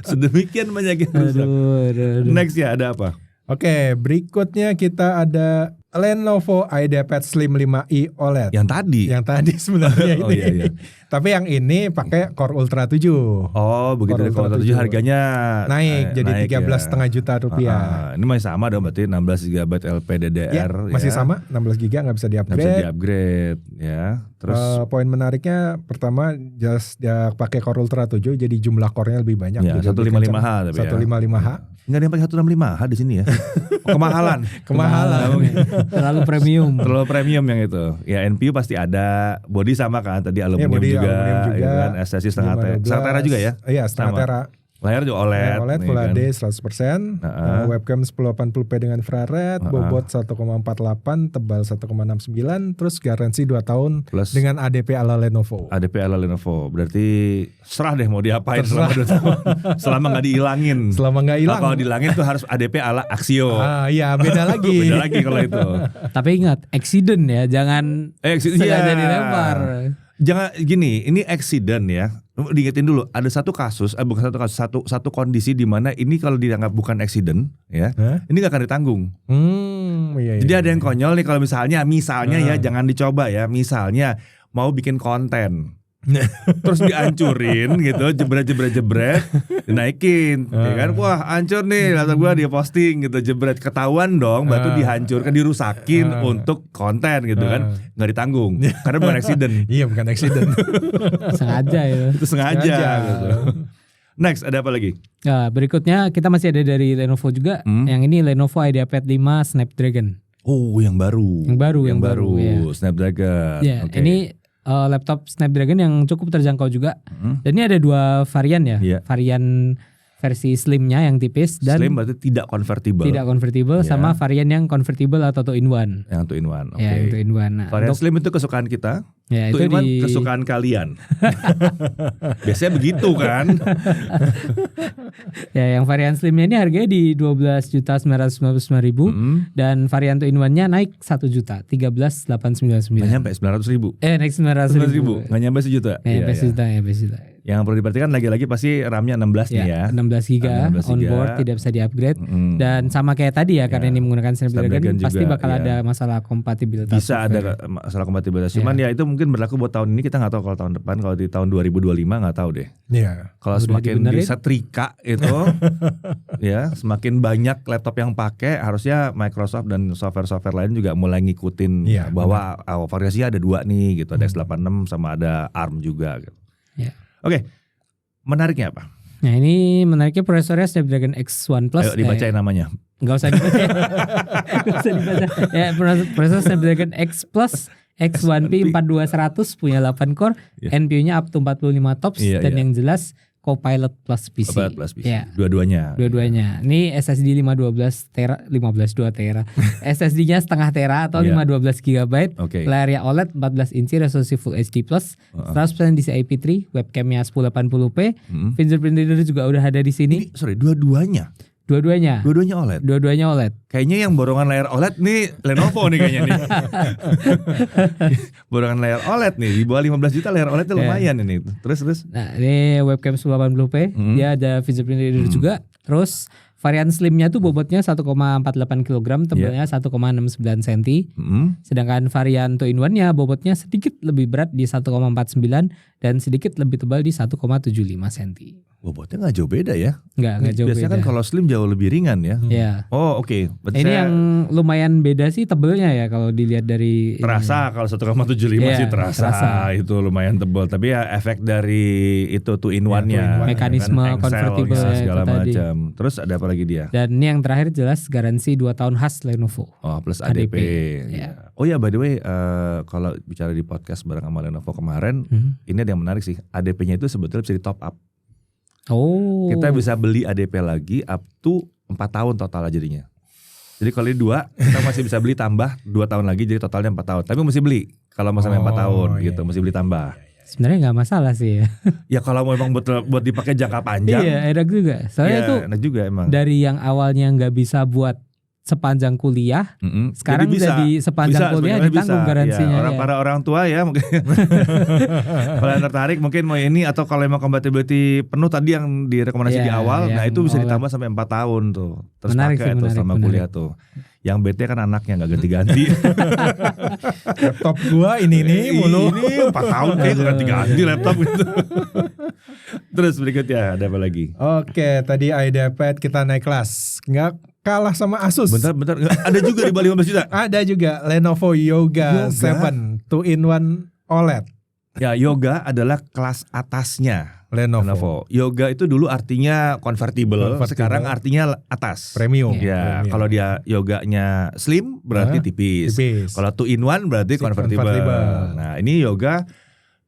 Sedemikian banyak yang rusak. Next ya ada apa? Oke, berikutnya kita ada Lenovo IdeaPad Slim 5i OLED. Yang tadi Sebenarnya ini. Oh iya. Tapi yang ini pakai Core Ultra 7. Oh begitu. Core Ultra 7 harganya naik jadi 13,5 juta rupiah. Ini masih sama dong berarti 16 GB LPDDR. Ya, masih sama 16 GB nggak bisa di-upgrade. Nggak bisa di-upgrade ya. Terus poin menariknya pertama just dia pakai Core Ultra 7 jadi jumlah core-nya lebih banyak. Ya, 155H tapi 155H. Enggak ada yang pakai 165H di sini ya. Kemahalan. Terlalu premium yang itu. Ya NPU pasti ada, body sama kan tadi aluminium juga. Ya kan? SSD setengah tera juga ya. Iya, setengah tera. Layar juga OLED Full kan? HD 100%, webcam 1080p dengan infrared, bobot 1,48, tebal 1,69, terus garansi 2 tahun plus dengan ADP ala Lenovo. ADP ala Lenovo, berarti serah deh mau diapain selama 2 tahun. Selama gak dihilangin. Kalau dihilangin tuh harus ADP ala Axio. Iya beda lagi. Beda lagi kalau itu. Tapi ingat, accident ya, jangan sengaja dilempar. Jangan gini, ini accident ya. Diingetin dulu, ada satu kasus, satu kondisi di mana ini kalau dianggap bukan accident, ya, ini nggak akan ditanggung. Jadi ada yang konyol nih kalau misalnya ya jangan dicoba ya, misalnya mau bikin konten, terus dihancurin gitu, jebret, dinaikin, ya kan, wah hancur nih, laptop gua dia posting gitu, jebret, ketahuan dong, batu dihancurkan, dirusakin untuk konten gitu kan, nggak ditanggung, karena bukan accident. Iya bukan accident. Sengaja ya. Itu sengaja. Gitu. Next ada apa lagi? Nah, berikutnya kita masih ada dari Lenovo juga, yang ini Lenovo IdeaPad 5 Snapdragon. Oh yang baru. Yang baru ya. Snapdragon. Ya, ini laptop Snapdragon yang cukup terjangkau juga. Dan ini ada 2 varian ya. Varian versi slimnya yang tipis dan slim berarti tidak convertible. Sama varian yang convertible atau 2-in-1. Yang 2-in-1. Oke. Ya, yang 2-in-1. Nah, varian slim itu kesukaan kita. Ya, itu 2-in-1 kesukaan kalian. Biasanya begitu kan. Ya, yang varian slimnya ini harganya di 12.999.000 dan varian 2-in-1-nya naik 1 juta, 13.899. Nggak nyampe 900.000. Naik 900.000. Nggak nyampe sejuta. Nyampe sejuta. Yang perlu diperhatikan lagi-lagi pasti RAM-nya 16 nih ya. 16 GB onboard, tidak bisa di-upgrade. Dan sama kayak tadi ya, karena ini menggunakan Snapdragon pasti bakal ada masalah kompatibilitas. Bisa ada masalah kompatibilitas. Cuman ya itu mungkin berlaku buat tahun ini, kita nggak tahu kalau tahun depan. Kalau di tahun 2025 nggak tahu deh. Kalau semakin disetrika itu ya, semakin banyak laptop yang pakai, harusnya Microsoft dan software-software lain juga mulai ngikutin bahwa variasinya ada 2 nih gitu, ada X86 sama ada ARM juga gitu. Oke, menariknya apa? Nah ini menariknya prosesornya Snapdragon X1 Plus. Ayo dibacain namanya. Nggak usah dibaca. Ya, prosesor Snapdragon X Plus X1P 4200 punya 8 core, NPU-nya up to 45 tops dan yang jelas Copilot Plus PC. Ya. Dua-duanya. Ini SSD 512 tera. SSD-nya setengah tera atau 512 GB. Layarnya OLED 14 inci resolusi Full HD+, 100% DCI P3, webcamnya 1080p. Fingerprint reader juga udah ada di sini. Dua-duanya. Dua-duanya OLED. Kayaknya yang borongan layar OLED nih Lenovo nih kayaknya nih. Borongan layar OLED nih, di bawah 15 juta layar OLED itu lumayan ini. Terus. Nah, ini webcam 1080p, dia ada fingerprint reader juga. Terus varian slimnya tuh bobotnya 1,48 kg, tebalnya 1,69 cm. Sedangkan varian 2-in-1-nya bobotnya sedikit lebih berat di 1,49 dan sedikit lebih tebal di 1,75 cm. Bobotnya nggak jauh beda ya? Nggak jauh biasanya beda. Kan kalau slim jauh lebih ringan ya. Oh oke. Ini yang lumayan beda sih tebelnya ya kalau dilihat dari. Terasa kalau 1,75 sih terasa. Itu lumayan tebal. Tapi ya efek dari itu 2-in-1-nya. Mekanisme kan, convertible segala macam. Terus ada apa lagi dia? Dan ini yang terakhir jelas garansi 2 tahun khas Lenovo. Oh plus ADP. Oh ya by the way kalau bicara di podcast bareng sama Lenovo kemarin, ini ada yang menarik sih. ADP-nya itu sebetulnya bisa di top up. Oh. Kita bisa beli ADP lagi up to 4 tahun total jadinya. Jadi kalau ini 2, kita masih bisa beli tambah 2 tahun lagi, jadi totalnya 4 tahun. Tapi mesti beli kalau mau sampai 4 tahun gitu, mesti beli tambah. Sebenarnya nggak masalah sih ya. Ya kalau memang buat dipakai jangka panjang. Iya, enak juga. Soalnya itu enak juga emang. Dari yang awalnya nggak bisa buat sepanjang kuliah, sekarang jadi sepanjang kuliah ditanggung garansinya. Ya, para orang tua ya mungkin kalau yang tertarik mungkin mau ini, atau kalau memang compatibility penuh tadi yang direkomendasi di awal, nah itu bisa ditambah sampai 4 tahun tuh. Terus pakai tuh selama kuliah tuh. Yang bete kan anaknya nggak ganti-ganti. Laptop gua ini mulu. Ini 4 tahun kayak ganti-ganti laptop gitu. Terus berikutnya ada apa lagi? Oke, tadi iPad kita naik kelas. Nggak kalah sama Asus. Bentar. Ada juga di bawah 15 juta. Ada juga Lenovo Yoga 7 2-in-1 OLED. Ya, Yoga adalah kelas atasnya Lenovo. Yoga itu dulu artinya convertible. Sekarang artinya atas. Premium. Ya, kalau dia Yoganya slim berarti tipis. Kalau 2-in-1 berarti convertible. Nah, ini Yoga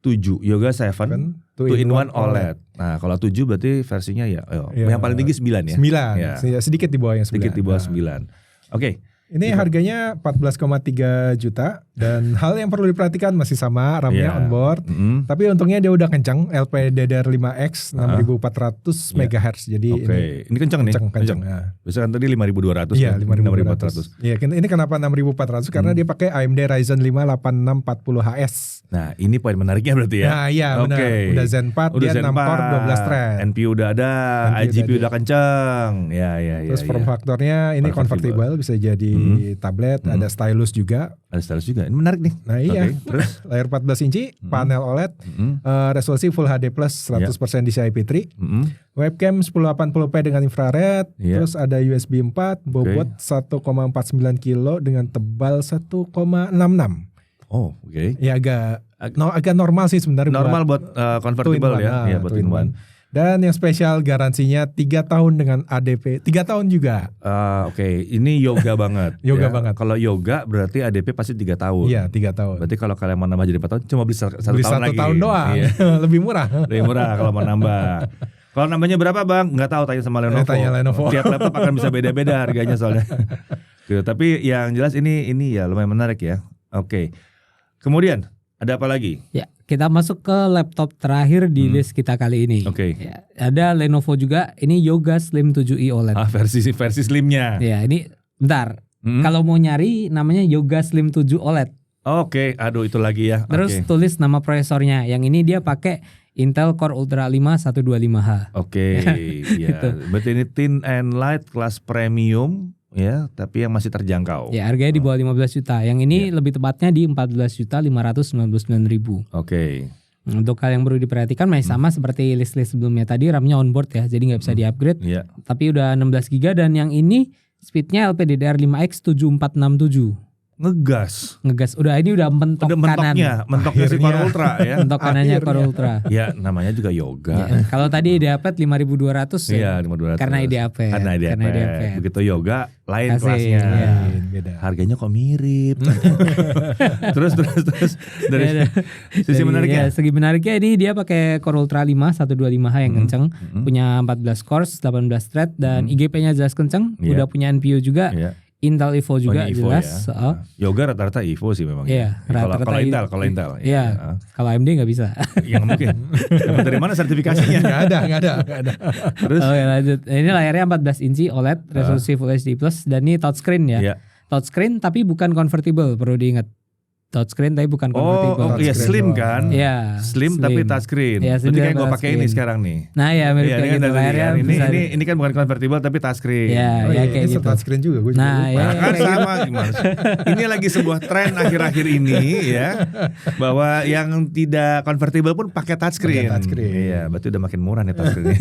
7, Yoga 7 2-in-1 OLED. Nah, kalau 7 berarti versinya yang paling tinggi 9 ya. 9. Ya. Sedikit di bawah yang 9. Sedikit di bawah 9. Oke. Ini harganya 14,3 juta dan hal yang perlu diperhatikan masih sama, RAM-nya onboard. Tapi untungnya dia udah kencang, LPDDR5X 6400 MHz. Jadi ini kencang nih. Kencang. Bisa kan tadi 5200. Iya, 5400. Iya, ini kenapa 6400? Karena dia pakai AMD Ryzen 5 8640HS. Nah, ini poin menariknya berarti ya. Nah, iya benar. Udah Zen 4, dia 6 core 12 thread. NPU udah ada, IGP udah kencang. Ya. Terus form factornya ini convertible, bisa jadi tablet, ada stylus juga. Ada stylus juga. Ini menarik nih. Nah iya. Terus layar 14 inci, panel OLED, resolusi Full HD Plus 100% DCI P3, webcam 1080p dengan infrared, terus ada USB 4, bobot 1,49 kilo dengan tebal 1,66. Oh, oke. Ya agak normal sih sebenarnya. Normal buat convertible ya. Iya, buat in-one. Dan yang spesial garansinya 3 tahun dengan ADP 3 tahun juga. Oke. Ini Yoga banget. Yoga banget. Kalau Yoga berarti ADP pasti 3 tahun. Iya, 3 tahun. Berarti kalau kalian mau nambah jadi 4 tahun, cuma beli 1 tahun lagi. 1 tahun doang. Iya. Lebih murah. Lebih murah kalau mau nambah. Kalau nambahnya berapa bang? Nggak tahu, tanya sama Lenovo. Tiap laptop akan bisa beda-beda harganya soalnya. Gitu. Tapi yang jelas ini ya lumayan menarik ya. Oke. Kemudian ada apa lagi? Ya, kita masuk ke laptop terakhir di list kita kali ini. Oke. Ya, ada Lenovo juga. Ini Yoga Slim 7i OLED. Versi slimnya. Ya, ini bentar. Kalau mau nyari namanya Yoga Slim 7 OLED. Oke, aduh itu lagi ya. Terus tulis nama prosesornya. Yang ini dia pakai Intel Core Ultra 5 125H. Oke, ya. Gitu. Berarti ini thin and light kelas premium. Ya, tapi yang masih terjangkau. Ya, harganya di bawah 15 juta. Yang ini lebih tepatnya di 14.599.000. Oke. Untuk hal yang perlu diperhatikan masih sama seperti list-list sebelumnya tadi, RAM-nya onboard ya, jadi nggak bisa di-upgrade. Tapi udah 16 GB dan yang ini speednya LPDDR5X 7467. Ngegas. Udah ini udah mentok kanan. Mentoknya si Core Ultra ya. Mentok kanannya Core Ultra. Ya, namanya juga Yoga. Ya. Kalau tadi IdeaPad 5200 ya. Iya, 5200. Karena IdeaPad. Begitu Yoga lain kelasnya. Ya. Beda. Harganya kok mirip. terus dari sisi menariknya. Ya, segi menariknya ini dia pakai Core Ultra 5 125H yang kenceng, punya 14 cores, 18 thread dan IGP-nya jelas kenceng, udah punya NPU juga. Intel Evo juga jelas. Ya. Yoga rata-rata Evo sih memang. Iya, kalau Intel. Iya. Kalau AMD nggak bisa. Yang mungkin. Dapat dari mana sertifikasinya? Nggak ada. Terus? Oke, lanjut. Ini layarnya 14 inci OLED, resolusi Full HD Plus dan ini touchscreen ya. Touchscreen tapi bukan convertible, perlu diingat. Touchscreen tapi bukan convertible. Oh iya, slim kan? Iya. Slim tapi touchscreen. Ya, berarti kayak gue pakai ini sekarang nih. Nah ya mirip kayak gitu. Layarnya ini kan bukan convertible tapi touchscreen. Ya kayak gitu. Touchscreen juga. Gue nah juga. Ya, kan sama gimana? Ini lagi sebuah tren akhir-akhir ini ya, bahwa yang tidak convertible pun pakai touchscreen. Iya, berarti udah makin murah nih touchscreen.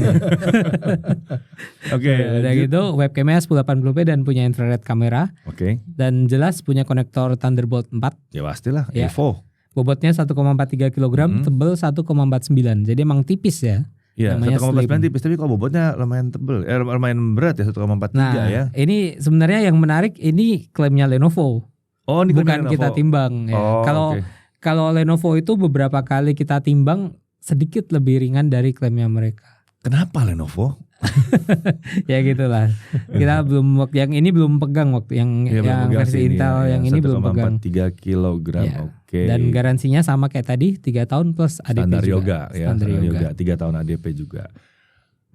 Oke. Udah gitu, webcamnya 1080p dan punya infrared kamera. Oke. Dan jelas punya konektor Thunderbolt 4. Ya pastilah, Evo. Bobotnya 1,43 kg, tebel 1,49. Jadi emang tipis ya. Iya, 1,49 tipis, tapi kok bobotnya lumayan tebel. Lumayan berat ya, 1,43 ya. Ini sebenarnya yang menarik ini klaimnya Lenovo. Oh, ini bukan Lenovo. kita timbang ya. Kalau Lenovo itu beberapa kali kita timbang sedikit lebih ringan dari klaimnya mereka. Kenapa Lenovo? Ya gitulah. Kita belum yang ini belum pegang waktu yang versi Intel yang ini belum pegang. 3 kilogram. Ya. Oke. Dan garansinya sama kayak tadi 3 tahun plus ADP Standar juga. yoga ya. Standar yoga 3 tahun ADP juga.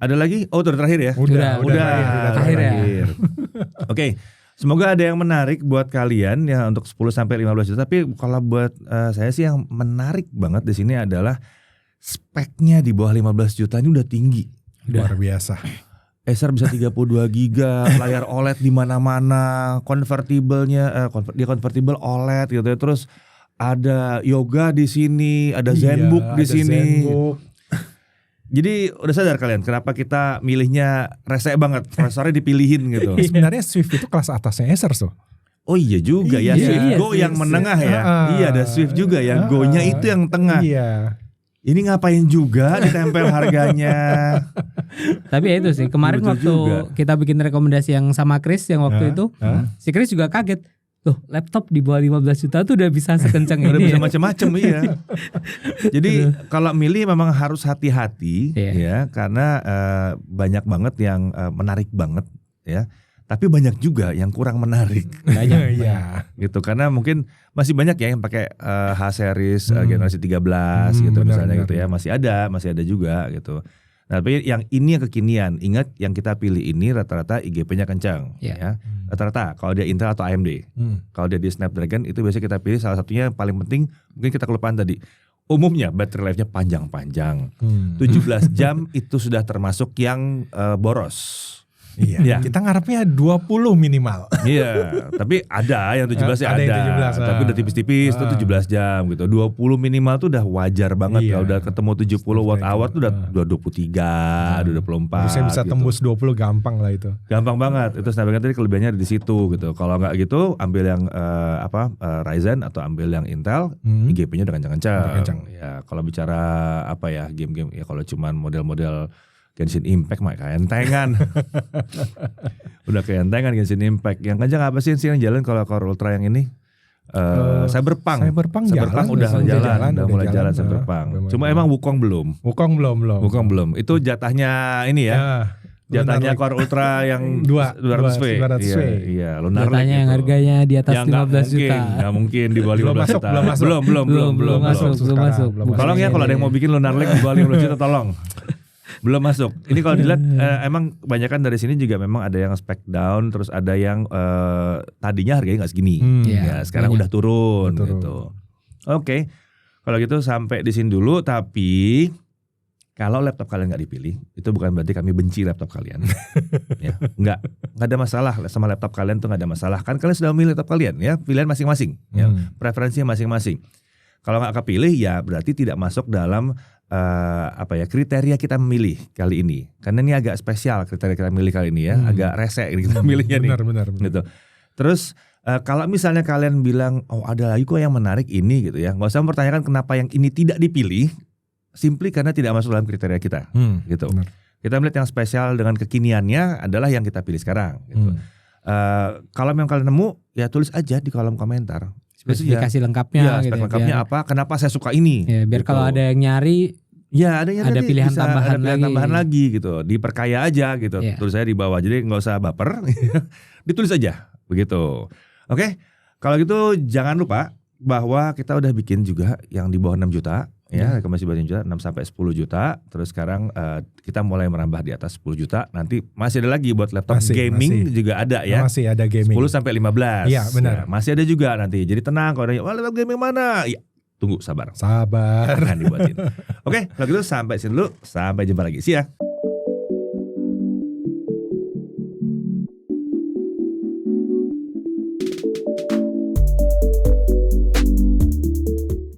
Ada lagi? Oh, itu terakhir ya? Udah terakhir ya. Oke. Semoga ada yang menarik buat kalian ya untuk 10 sampai 15 juta. Tapi kalau buat saya sih yang menarik banget di sini adalah speknya di bawah 15 juta ini udah tinggi. Luar biasa. Acer bisa 32 giga, layar OLED di mana-mana, convertible-nya dia convertible OLED gitu ya. Terus ada yoga di sini, ada Zenbook di sini. Zenbook. Jadi udah sadar kalian kenapa kita milihnya rese banget, prosesornya dipilihin gitu. Sebenarnya Swift itu kelas atasnya Acer tuh. Oh iya juga ya, Swift Go yang menengah ya. Iya ada Swift juga ya, Go-nya itu yang tengah. Iya. Ini ngapain juga ditempel harganya. Tapi ya itu sih, kemarin waktu kita bikin rekomendasi yang sama Chris yang waktu itu, si Chris juga kaget. Loh, laptop di bawah 15 juta tuh udah bisa sekencang ini. Udah bisa macam-macam iya. Jadi kalau milih memang harus hati-hati ya, karena banyak banget yang menarik banget ya. Tapi banyak juga yang kurang menarik. Banyak ya. Gitu karena mungkin masih banyak ya yang pakai H series generasi 13 gitu misalnya gitu ya. Masih ada juga gitu. Nah, tapi yang ini yang kekinian, ingat yang kita pilih ini rata-rata IGP-nya kencang ya. Rata-rata kalau dia Intel atau AMD. Kalau dia di Snapdragon itu biasanya kita pilih salah satunya yang paling penting, mungkin kita kelupaan tadi. Umumnya battery life-nya panjang-panjang. 17 jam itu sudah termasuk yang boros. Iya. Ya. Kita ngarepnya 20 minimal. Iya, tapi ada yang 17 ya ada. 17, tapi udah tipis-tipis tuh 17 jam gitu. 20 minimal tuh udah wajar banget. Kalau udah ketemu 70 watt hour tuh udah 23, udah 24. Bisa gitu. tembus 20 gampang lah itu. Gampang banget. Itu Snapdragon tadi kelebihannya di situ gitu. Kalau nggak gitu ambil yang Ryzen atau ambil yang Intel, IGP-nya udah kencang-kencang. Ya, kalau bicara apa ya game-game ya kalau cuman model-model Genshin Impact mah keentengan. Udah keentengan Genshin Impact. Yang kencang apa sih yang jalan kalau Core Ultra yang ini? Cyberpunk udah mulai jalan Cyberpunk. Cuma emang Wukong belum. Wukong belum. Itu jatahnya ini ya. Jatahnya Core Ultra yang 200V. Iya, Lunar Lake jatahnya yang harganya di atas 15 juta. Enggak mungkin di bawah 15 juta. Belum masuk. Tolong ya kalau ada yang mau bikin Lunar Lake di bawah 15 juta tolong. Belum masuk. Ini kalau dilihat emang kebanyakan dari sini juga memang ada yang spec down, terus ada yang tadinya harganya nggak segini, ya sekarang udah turun gitu. Oke, kalau gitu sampai di sini dulu. Tapi kalau laptop kalian nggak dipilih, itu bukan berarti kami benci laptop kalian. Ya, nggak ada masalah sama laptop kalian tuh nggak ada masalah. Kan kalian sudah memilih laptop kalian ya, pilihan masing-masing, ya, preferensinya masing-masing. Kalau nggak kepilih ya berarti tidak masuk dalam kriteria kita memilih kali ini. Karena ini agak spesial kriteria kita memilih kali ini ya, agak rese kita milihnya nih. Benar. Gitu. Terus kalau misalnya kalian bilang oh ada lagi kok yang menarik ini gitu ya, nggak usah mempertanyakan kenapa yang ini tidak dipilih, simply karena tidak masuk dalam kriteria kita. Gitu. Benar. Kita melihat yang spesial dengan kekiniannya adalah yang kita pilih sekarang. Gitu. Kalau memang kalian nemu ya tulis aja di kolom komentar. Spesifikasi lengkapnya, spek lengkapnya apa? Kenapa saya suka ini? Ya, biar gitu. Kalau ada yang nyari, ya ada pilihan tambahan lagi gitu. Diperkaya aja gitu. Tulis saya di bawah. Jadi nggak usah baper. Ditulis aja begitu. Oke. Kalau gitu jangan lupa bahwa kita udah bikin juga yang di bawah 6 juta. Ya, rekomendasi bawah 6 juta, 6 sampai 10 juta. Terus sekarang kita mulai merambah di atas 10 juta. Nanti masih ada lagi buat laptop gaming juga ada ya. Masih ada gaming. 10 sampai 15. Iya, benar. Ya, masih ada juga nanti. Jadi tenang kalau ada laptop gaming mana? Ya, tunggu sabar. Sabar. Akan dibuatin. Oke, kalau gitu sampai sini dulu. Sampai jumpa lagi. See ya.